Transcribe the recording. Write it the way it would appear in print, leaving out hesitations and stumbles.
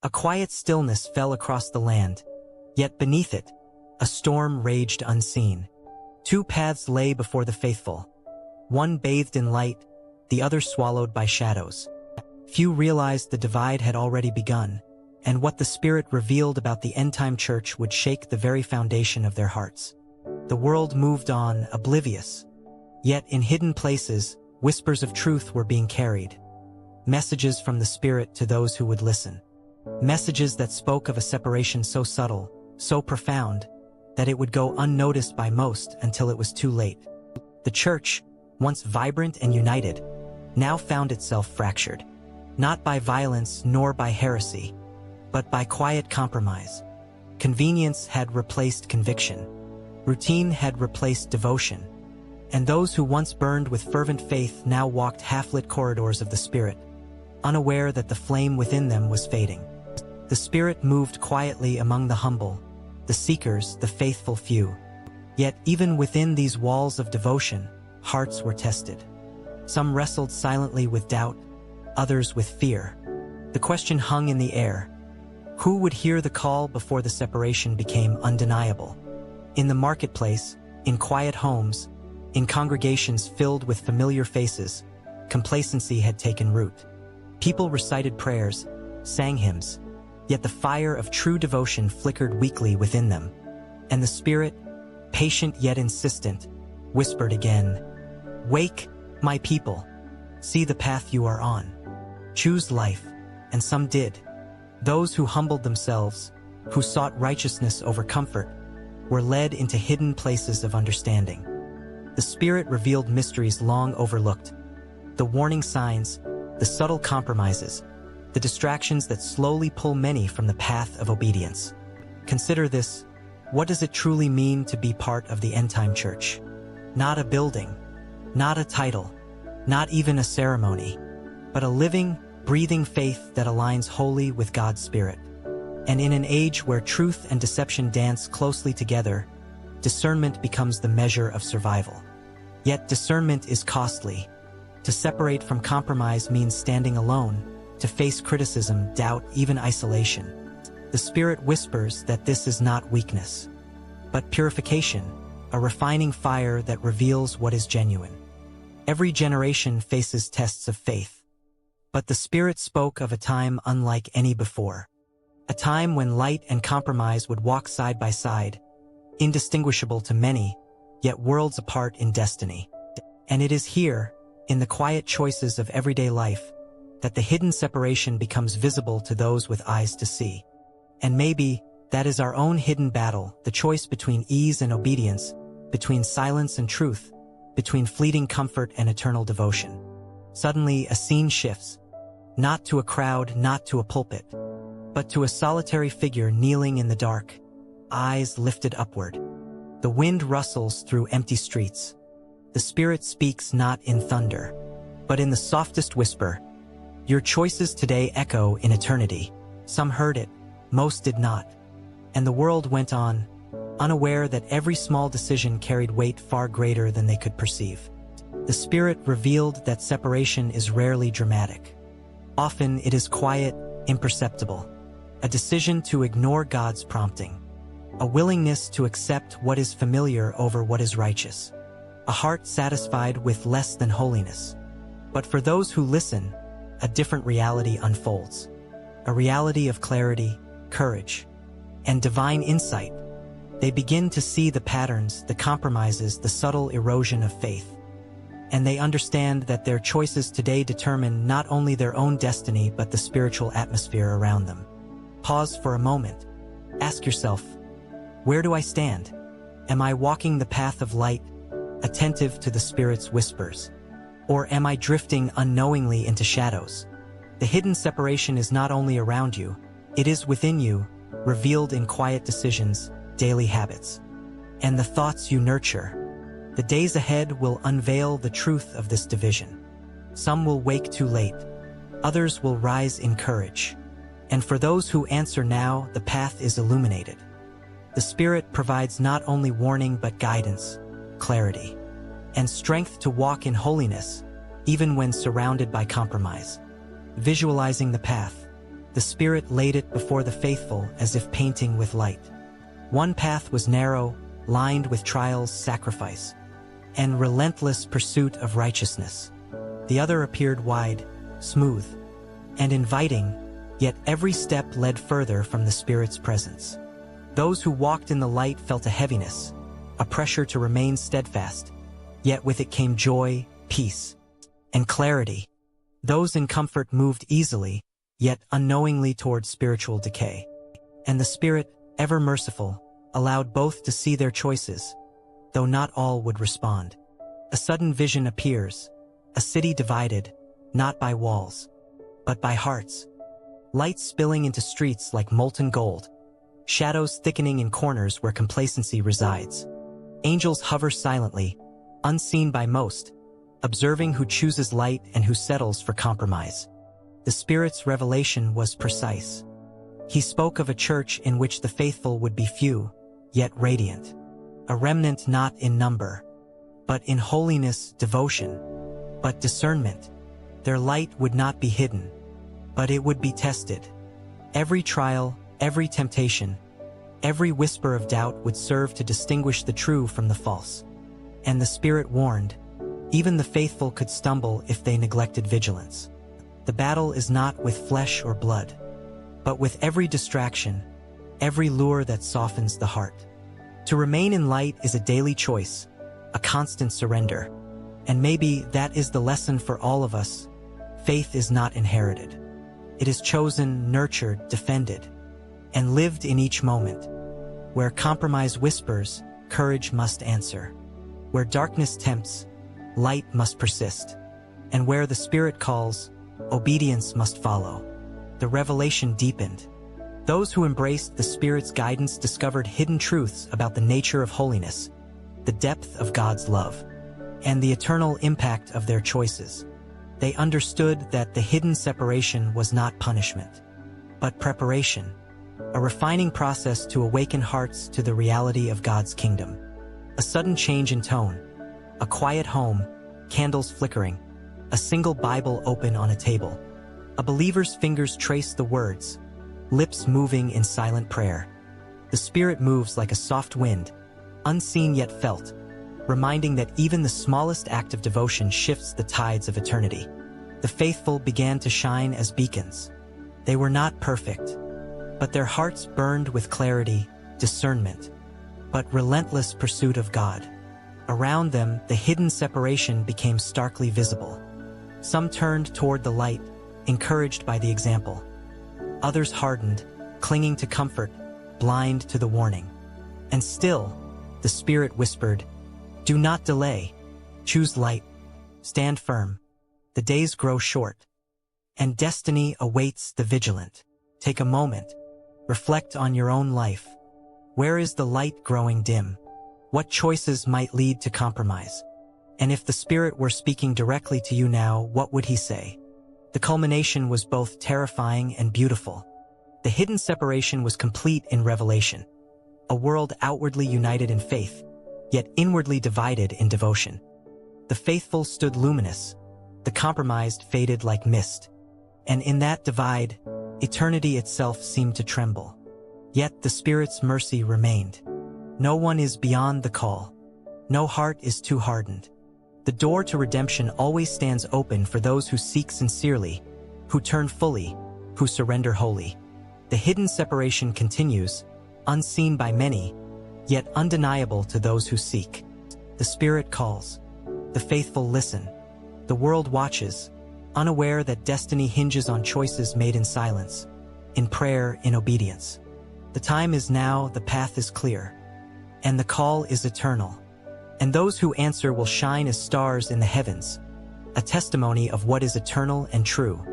A quiet stillness fell across the land, yet beneath it, a storm raged unseen. Two paths lay before the faithful, one bathed in light, the other swallowed by shadows. Few realized the divide had already begun, and what the Spirit revealed about the end-time church would shake the very foundation of their hearts. The world moved on, oblivious. Yet in hidden places, whispers of truth were being carried. Messages from the Spirit to those who would listen. Messages that spoke of a separation so subtle, so profound, that it would go unnoticed by most until it was too late. The church, once vibrant and united, now found itself fractured. Not by violence nor by heresy, but by quiet compromise. Convenience had replaced conviction. Routine had replaced devotion. And those who once burned with fervent faith now walked half-lit corridors of the Spirit, unaware that the flame within them was fading. The Spirit moved quietly among the humble, the seekers, the faithful few. Yet even within these walls of devotion, hearts were tested. Some wrestled silently with doubt, others with fear. The question hung in the air: who would hear the call before the separation became undeniable? In the marketplace, in quiet homes, in congregations filled with familiar faces, complacency had taken root. People recited prayers, sang hymns, yet the fire of true devotion flickered weakly within them. And the Spirit, patient yet insistent, whispered again, "Wake, my people, see the path you are on. Choose life," and some did. Those who humbled themselves, who sought righteousness over comfort, were led into hidden places of understanding. The Spirit revealed mysteries long overlooked, the warning signs, the subtle compromises, the distractions that slowly pull many from the path of obedience. Consider this: what does it truly mean to be part of the end-time church? Not a building, not a title, not even a ceremony, but a living, breathing faith that aligns wholly with God's Spirit. And in an age where truth and deception dance closely together, discernment becomes the measure of survival. Yet discernment is costly. To separate from compromise means standing alone, to face criticism, doubt, even isolation. The Spirit whispers that this is not weakness, but purification, a refining fire that reveals what is genuine. Every generation faces tests of faith, but the Spirit spoke of a time unlike any before. A time when light and compromise would walk side by side, indistinguishable to many, yet worlds apart in destiny. And it is here, in the quiet choices of everyday life, that the hidden separation becomes visible to those with eyes to see. And maybe that is our own hidden battle, the choice between ease and obedience, between silence and truth, between fleeting comfort and eternal devotion. Suddenly, a scene shifts, not to a crowd, not to a pulpit, but to a solitary figure kneeling in the dark, eyes lifted upward. The wind rustles through empty streets. The Spirit speaks not in thunder, but in the softest whisper. Your choices today echo in eternity. Some heard it, most did not. And the world went on, unaware that every small decision carried weight far greater than they could perceive. The Spirit revealed that separation is rarely dramatic. Often it is quiet, imperceptible. A decision to ignore God's prompting. A willingness to accept what is familiar over what is righteous. A heart satisfied with less than holiness. But for those who listen, a different reality unfolds. A reality of clarity, courage, and divine insight. They begin to see the patterns, the compromises, the subtle erosion of faith. And they understand that their choices today determine not only their own destiny but the spiritual atmosphere around them. Pause for a moment. Ask yourself, where do I stand? Am I walking the path of light, attentive to the Spirit's whispers? Or am I drifting unknowingly into shadows? The hidden separation is not only around you, it is within you, revealed in quiet decisions, daily habits, and the thoughts you nurture. The days ahead will unveil the truth of this division. Some will wake too late, others will rise in courage. And for those who answer now, the path is illuminated. The Spirit provides not only warning but guidance, clarity, and strength to walk in holiness, even when surrounded by compromise. Visualizing the path, The Spirit laid it before the faithful as if painting with light. One path was narrow, lined with trials, sacrifice, and relentless pursuit of righteousness. The other appeared wide, smooth, and inviting, yet every step led further from the Spirit's presence. Those who walked in the light felt a heaviness, a pressure to remain steadfast, yet with it came joy, peace, and clarity. Those in comfort moved easily, yet unknowingly toward spiritual decay. And the Spirit, ever merciful, allowed both to see their choices, though not all would respond. A sudden vision appears, a city divided, not by walls, but by hearts. Light spilling into streets like molten gold, shadows thickening in corners where complacency resides. Angels hover silently, unseen by most, observing who chooses light and who settles for compromise. The Spirit's revelation was precise. He spoke of a church in which the faithful would be few, yet radiant. A remnant not in number, but in holiness, devotion, but discernment. Their light would not be hidden, but it would be tested. Every trial, every temptation, every whisper of doubt would serve to distinguish the true from the false. And the Spirit warned, even the faithful could stumble if they neglected vigilance. The battle is not with flesh or blood, but with every distraction, every lure that softens the heart. To remain in light is a daily choice, a constant surrender. And maybe that is the lesson for all of us. Faith is not inherited. It is chosen, nurtured, defended, and lived in each moment. Where compromise whispers, courage must answer. Where darkness tempts, light must persist. And where the Spirit calls, obedience must follow. The revelation deepened. Those who embraced the Spirit's guidance discovered hidden truths about the nature of holiness, the depth of God's love, and the eternal impact of their choices. They understood that the hidden separation was not punishment, but preparation, a refining process to awaken hearts to the reality of God's kingdom. A sudden change in tone, a quiet home, candles flickering, a single Bible open on a table. A believer's fingers trace the words, lips moving in silent prayer. The Spirit moves like a soft wind, unseen yet felt, reminding that even the smallest act of devotion shifts the tides of eternity. The faithful began to shine as beacons. They were not perfect, but their hearts burned with clarity, discernment, but relentless pursuit of God. Around them, the hidden separation became starkly visible. Some turned toward the light, encouraged by the example. Others hardened, clinging to comfort, blind to the warning. And still, the Spirit whispered, "Do not delay. Choose light. Stand firm. The days grow short, and destiny awaits the vigilant." Take a moment. Reflect on your own life. Where is the light growing dim? What choices might lead to compromise? And if the Spirit were speaking directly to you now, what would He say? The culmination was both terrifying and beautiful. The hidden separation was complete in revelation. A world outwardly united in faith, yet inwardly divided in devotion. The faithful stood luminous, the compromised faded like mist. And in that divide, eternity itself seemed to tremble. Yet the Spirit's mercy remained. No one is beyond the call. No heart is too hardened. The door to redemption always stands open for those who seek sincerely, who turn fully, who surrender wholly. The hidden separation continues, unseen by many, yet undeniable to those who seek. The Spirit calls. The faithful listen. The world watches, unaware that destiny hinges on choices made in silence, in prayer, in obedience. The time is now, the path is clear, and the call is eternal. And those who answer will shine as stars in the heavens, a testimony of what is eternal and true.